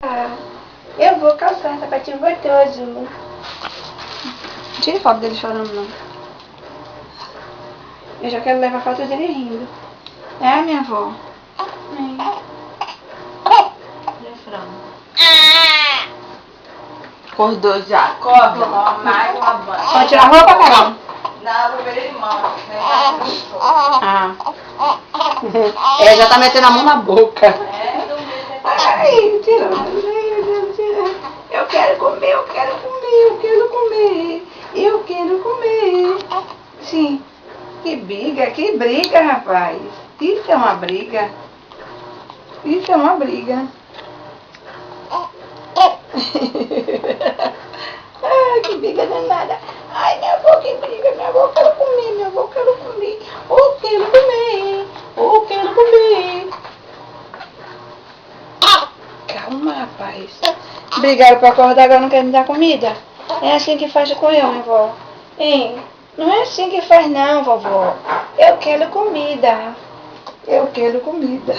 Eu vou calçar sapatinho gostoso. Não tire foto dele chorando, não. Eu já quero levar foto dele rindo. É, minha avó? Acordou já. Acorda, mais uma banha. Pode tirar a roupa, Carol? Não, vou ver irmão. Ah. Já tá metendo a mão na boca. Ai, tira. Eu quero comer, eu quero comer, eu quero comer. Eu quero comer. Sim. Que briga, rapaz. Isso é uma briga. Isso é uma briga. Ai, que briga danada. Ai, minha avó, que briga. Minha avó, quero comer, minha avó, quero comer. Eu quero comer. Eu quero comer. Calma, rapaz. Brigaram pra acordar, agora não quer me dar comida? É assim que faz com eu, minha avó. Hein? Não é assim que faz não, vovó. Eu quero comida. Eu quero comida.